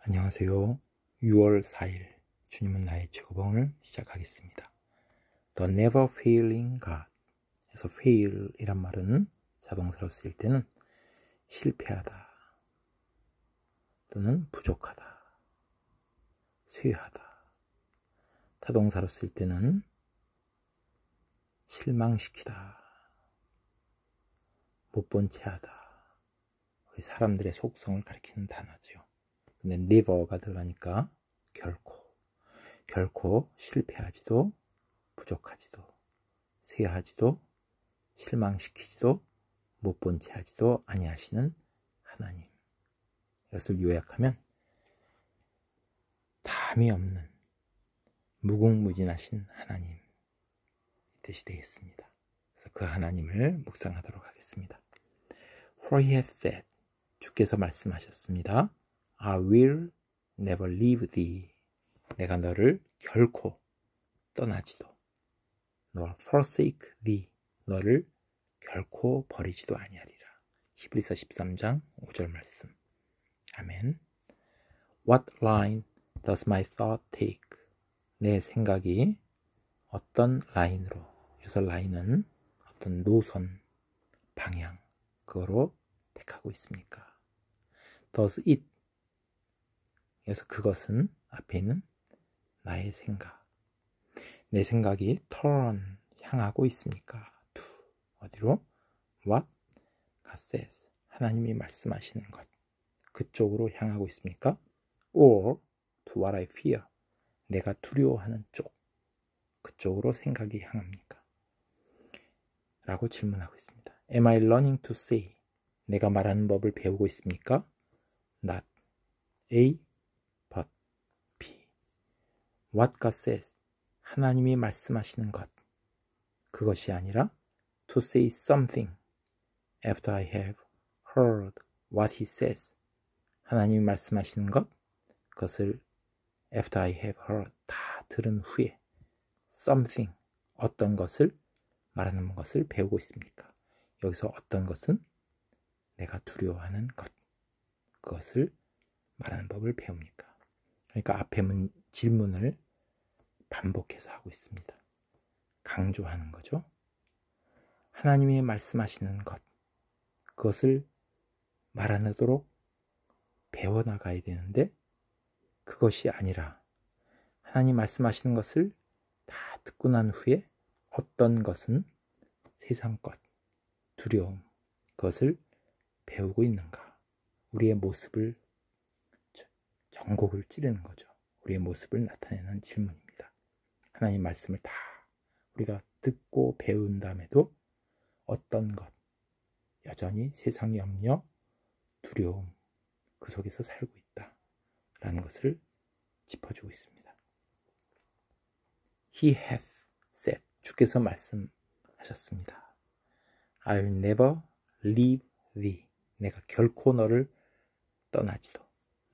안녕하세요. 6월 4일 주님은 나의 최고봉을 시작하겠습니다. The never failing God 에서 fail 이란 말은 자동사로 쓰일 때는 실패하다 또는 부족하다, 쇠하다. 타동사로 쓸 때는 실망시키다, 못 본 채하다. 우리 사람들의 속성을 가리키는 단어죠. 근데 never가 들어가니까 결코 실패하지도 부족하지도 쇠하지도 실망시키지도 못 본 채하지도 아니하시는 하나님. 이것을 요약하면 담이 없는 무궁무진하신 하나님 뜻이 되겠습니다. 그래서 그 하나님을 묵상하도록 하겠습니다. For he hath said, 주께서 말씀하셨습니다. I will never leave thee. 내가 너를 결코 떠나지도 nor forsake thee. 너를 결코 버리지도 아니하리라. 히브리서 13장 5절 말씀. 아멘. What line does my thought take? 내 생각이 어떤 라인으로, 여기서 라인은 어떤 노선, 방향, 그거로 택하고 있습니까? Does it, 그래서 그것은 앞에 있는 나의 생각, 내 생각이 turn, 향하고 있습니까? To, 어디로? What God says, 하나님이 말씀하시는 것, 그쪽으로 향하고 있습니까? Or to what I fear, 내가 두려워하는 쪽, 그쪽으로 생각이 향합니까? 라고 질문하고 있습니다. Am I learning to say, 내가 말하는 법을 배우고 있습니까? Not A, but B. What God says, 하나님이 말씀하시는 것, 그것이 아니라 to say something after I have heard what he says, 하나님이 말씀하시는 것, 그것을 after I have heard, 다 들은 후에 something, 어떤 것을 말하는 것을 배우고 있습니까? 여기서 어떤 것은 내가 두려워하는 것, 그것을 말하는 법을 배웁니까? 그러니까 앞에 질문을 반복해서 하고 있습니다. 강조하는 거죠. 하나님이 말씀하시는 것, 그것을 말하도록 배워나가야 되는데 그것이 아니라 하나님 말씀하시는 것을 다 듣고 난 후에 어떤 것은 세상 것, 두려움, 그것을 배우고 있는가? 우리의 모습을, 전곡을 찌르는 거죠. 우리의 모습을 나타내는 질문입니다. 하나님 말씀을 다 우리가 듣고 배운 다음에도 어떤 것, 여전히 세상 염려, 두려움, 그 속에서 살고 있다 라는 것을 짚어주고 있습니다. He hath said, 주께서 말씀하셨습니다. I'll never leave thee, 내가 결코 너를 떠나지도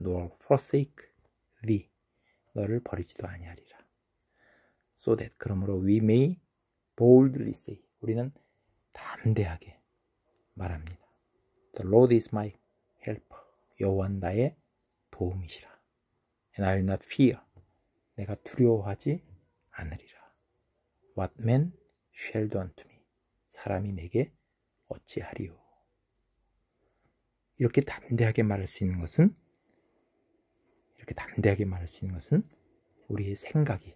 nor forsake thee, 너를 버리지도 아니하리라. So that, 그러므로 we may boldly say, 우리는 담대하게 말합니다. The Lord is my helper, 여호와는 나의 도움이시라. And I will not fear, 내가 두려워하지 않으리라. What man shall do unto me, 사람이 내게 어찌하리요. 이렇게 담대하게 말할 수 있는 것은, 우리의 생각이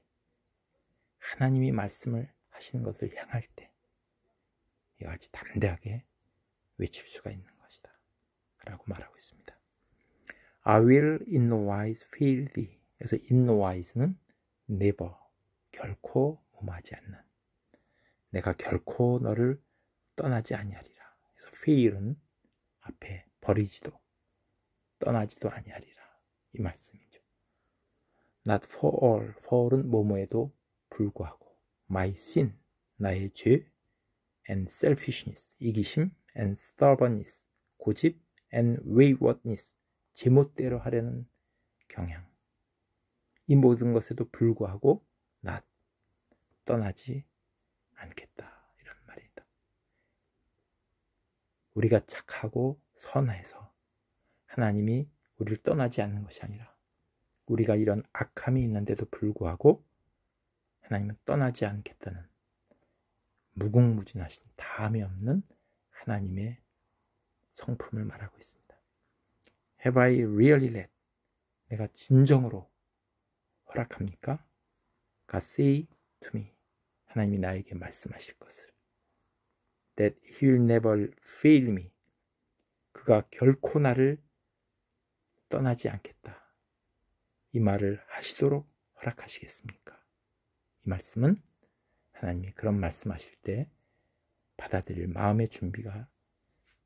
하나님이 말씀을 하시는 것을 향할 때 이와 같이 담대하게 외칠 수가 있는 것이다 라고 말하고 있습니다. I will in no wise fail thee. 그래서 in no wise는 never, 결코 무마하지 않는, 내가 결코 너를 떠나지 아니하리라. 그래서 fail은 앞에 버리지도 떠나지도 아니하리라, 이 말씀이죠. Not for all, for은 뭐뭐에도 불구하고, my sin, 나의 죄, and selfishness, 이기심, and stubbornness, 고집, and waywardness, 제멋대로 하려는 경향, 이 모든 것에도 불구하고 not, 떠나지 않겠다, 이런 말이다. 우리가 착하고 선해서 하나님이 우리를 떠나지 않는 것이 아니라 우리가 이런 악함이 있는데도 불구하고 하나님은 떠나지 않겠다는 무궁무진하신 다함이 없는 하나님의 성품을 말하고 있습니다. Have I really let? 내가 진정으로 허락합니까? God say to me. 하나님이 나에게 말씀하실 것을. That he will never fail me. 그가 결코 나를 떠나지 않겠다. 이 말을 하시도록 허락하시겠습니까? 이 말씀은 하나님이 그런 말씀하실 때 받아들일 마음의 준비가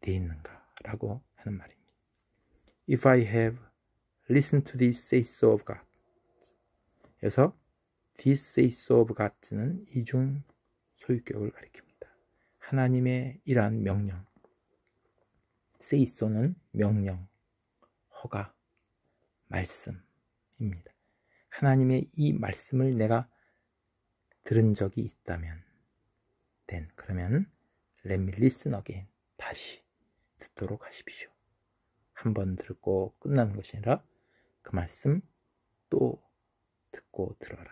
돼 있는가 라고 하는 말입니다. If I have listened to this say so of God. 그래서 this say so of God는 이중 소유격을 가리킵니다. 하나님의 이러한 명령, say so는 명령, 허가, 말씀입니다. 하나님의 이 말씀을 내가 들은 적이 있다면 그러면 let me listen again. 다시 듣도록 하십시오. 한 번 듣고 끝나는 것이 아니라 그 말씀 또 듣고 들어라.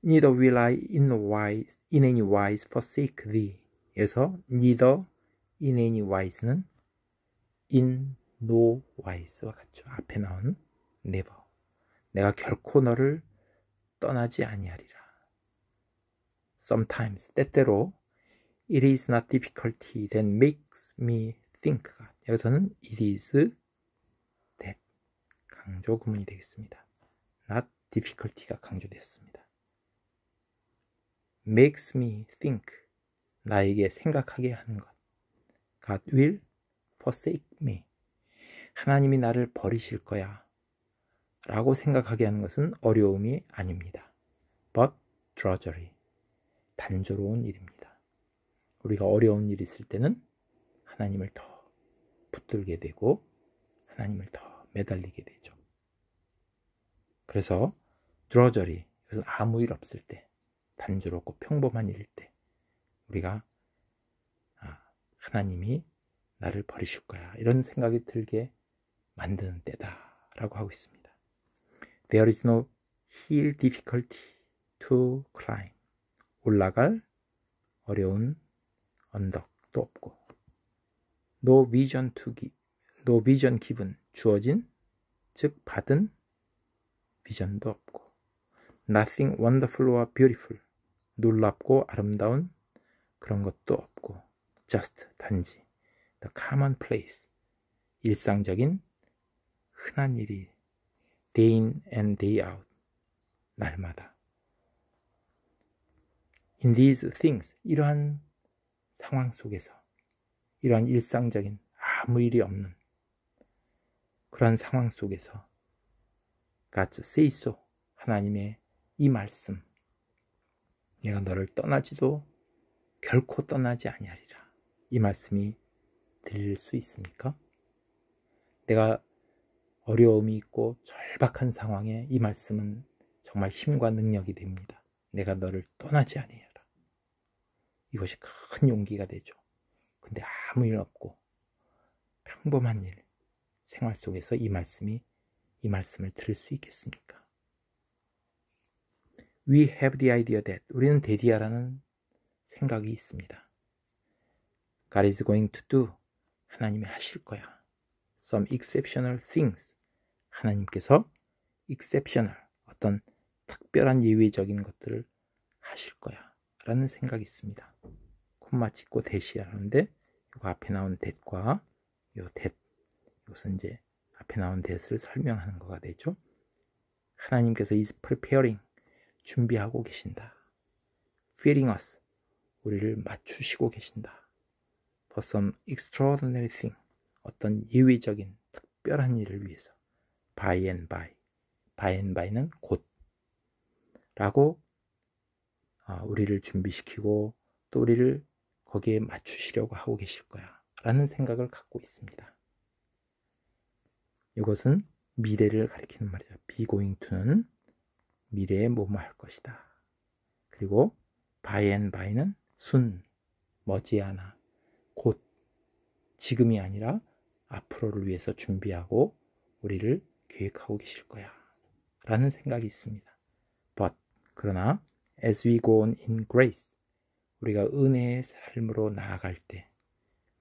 Neither will I in any wise forsake thee. 그래서 neither in any wise는 in no wise와 같죠. 앞에 나온 never. 내가 결코 너를 떠나지 아니하리라. Sometimes, 때때로 it is not difficulty that makes me think. 여기서는 it is that 강조 구문이 되겠습니다. not difficulty가 강조되었습니다. makes me think. 나에게 생각하게 하는 것. God will forsake me. 하나님이 나를 버리실 거야 라고 생각하게 하는 것은 어려움이 아닙니다. but drudgery. 단조로운 일입니다. 우리가 어려운 일이 있을 때는 하나님을 더 붙들게 되고 하나님을 더 매달리게 되죠. 그래서 drudgery, 그것은 아무 일 없을 때, 단조롭고 평범한 일일 때 우리가 하나님이 나를 버리실 거야 이런 생각이 들게 만드는 때다라고 하고 있습니다. There is no hill difficulty to climb. 올라갈 어려운 언덕도 없고 no vision given. 주어진 즉 받은 비전도 없고 nothing wonderful or beautiful. 놀랍고 아름다운 그런 것도 없고 just 단지 the commonplace. 일상적인 흔한 일이 day in and day out. 날마다 in these things. 이러한 상황 속에서 이러한 일상적인 아무 일이 없는 그런 상황 속에서 God say so. 하나님의 이 말씀, 내가 너를 떠나지도 결코 떠나지 아니하리라. 이 말씀이 들릴 수 있습니까? 내가 어려움이 있고 절박한 상황에 이 말씀은 정말 힘과 능력이 됩니다. 내가 너를 떠나지 아니하라. 이것이 큰 용기가 되죠. 근데 아무 일 없고 평범한 일, 생활 속에서 이 말씀을 들을 수 있겠습니까? We have the idea that. 우리는 데디아라는 생각이 있습니다. God is going to do. 하나님이 하실 거야. Some exceptional things. 하나님께서 exceptional, 어떤 특별한 예외적인 것들을 하실 거야 라는 생각이 있습니다. 콤마 찍고 that이 하는데 이거 앞에 나온 that과 요 that, 이것은 이제 앞에 나온 that을 설명하는 거가 되죠. 하나님께서 is preparing, 준비하고 계신다. Feeding us, 우리를 맞추시고 계신다. For some extraordinary thing, 어떤 예외적인 특별한 일을 위해서. By and by는 곧 라고 우리를 준비시키고 또 우리를 거기에 맞추시려고 하고 계실 거야 라는 생각을 갖고 있습니다. 이것은 미래를 가리키는 말이죠. be going to는 미래에 뭐뭐 할 것이다. 그리고 by and by는 머지않아, 곧, 지금이 아니라 앞으로를 위해서 준비하고 우리를 계획하고 계실 거야 라는 생각이 있습니다. But 그러나 as we go on in grace, 우리가 은혜의 삶으로 나아갈 때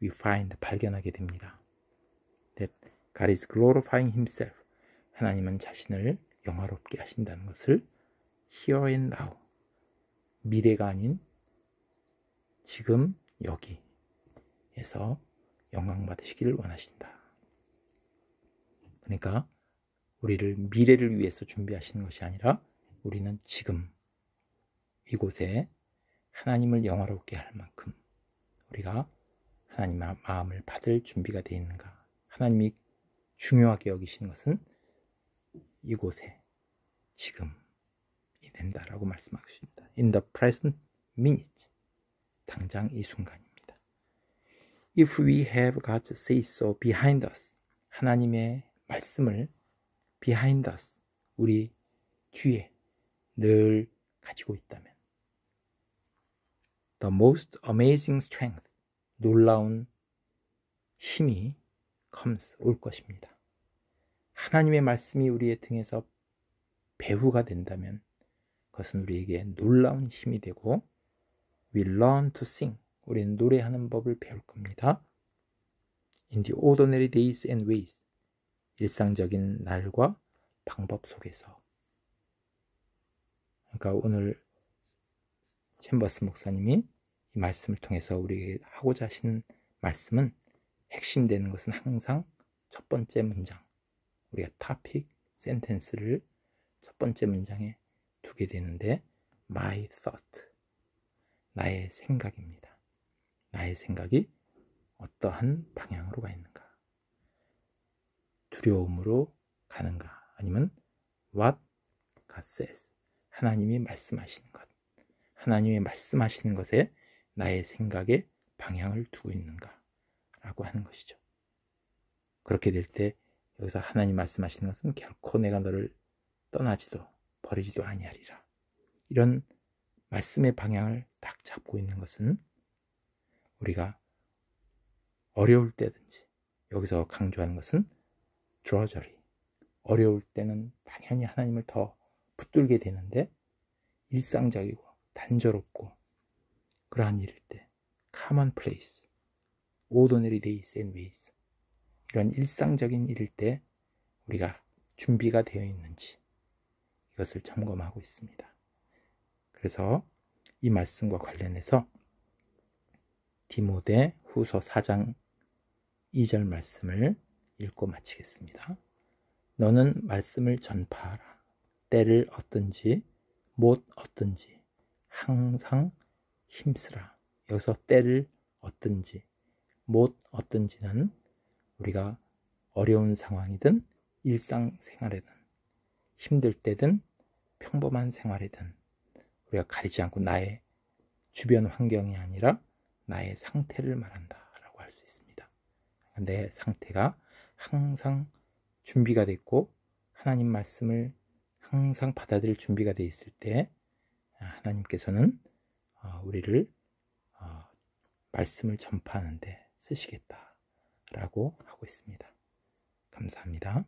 we find 발견하게 됩니다. That God is glorifying himself. 하나님은 자신을 영화롭게 하신다는 것을 here and now, 미래가 아닌 지금 여기에서 영광 받으시기를 원하신다. 그러니까 우리를 미래를 위해서 준비하시는 것이 아니라 우리는 지금 이곳에 하나님을 영화롭게 할 만큼 우리가 하나님의 마음을 받을 준비가 되어 있는가. 하나님이 중요하게 여기시는 것은 이곳에 지금이 된다라고 말씀하고 있습니다. In the present minute, 당장 이 순간입니다. If we have God's say so behind us, 하나님의 말씀을 behind us, 우리 뒤에 늘 가지고 있다면 the most amazing strength, 놀라운 힘이 comes, 올 것입니다. 하나님의 말씀이 우리의 등에서 배후가 된다면 그것은 우리에게 놀라운 힘이 되고 we learn to sing, 우리는 노래하는 법을 배울 겁니다. In the ordinary days and ways, 일상적인 날과 방법 속에서. 그러니까 오늘 챔버스 목사님이 이 말씀을 통해서 우리에게 하고자 하시는 말씀은 핵심되는 것은 항상 첫 번째 문장, 우리가 topic, sentence를 첫 번째 문장에 두게 되는데 my thought, 나의 생각입니다. 나의 생각이 어떠한 방향으로 가 있는가? 두려움으로 가는가? 아니면 what God says, 하나님이 말씀하시는 것, 하나님이 말씀하시는 것에 나의 생각의 방향을 두고 있는가? 라고 하는 것이죠. 그렇게 될 때 여기서 하나님 말씀하시는 것은 결코 내가 너를 떠나지도 버리지도 아니하리라. 이런 말씀의 방향을 딱 잡고 있는 것은 우리가 어려울 때든지, 여기서 강조하는 것은 drudgery, 어려울 때는 당연히 하나님을 더 붙들게 되는데 일상적이고 단조롭고 그러한 일일 때 commonplace, ordinary days and ways, 이런 일상적인 일일 때 우리가 준비가 되어 있는지 이것을 점검하고 있습니다. 그래서 이 말씀과 관련해서 디모데 후서 4장 2절 말씀을 읽고 마치겠습니다. 너는 말씀을 전파하라. 때를 얻든지 못 얻든지 항상 힘쓰라. 여기서 때를 얻든지 못 얻든지는 우리가 어려운 상황이든 일상생활이든 힘들 때든 평범한 생활이든 우리가 가리지 않고 나의 주변 환경이 아니라 나의 상태를 말한다 라고 할 수 있습니다. 내 상태가 항상 준비가 되어 있고 하나님 말씀을 항상 받아들일 준비가 되어 있을 때 하나님께서는 우리를 말씀을 전파하는 데 쓰시겠다 라고 하고 있습니다. 감사합니다.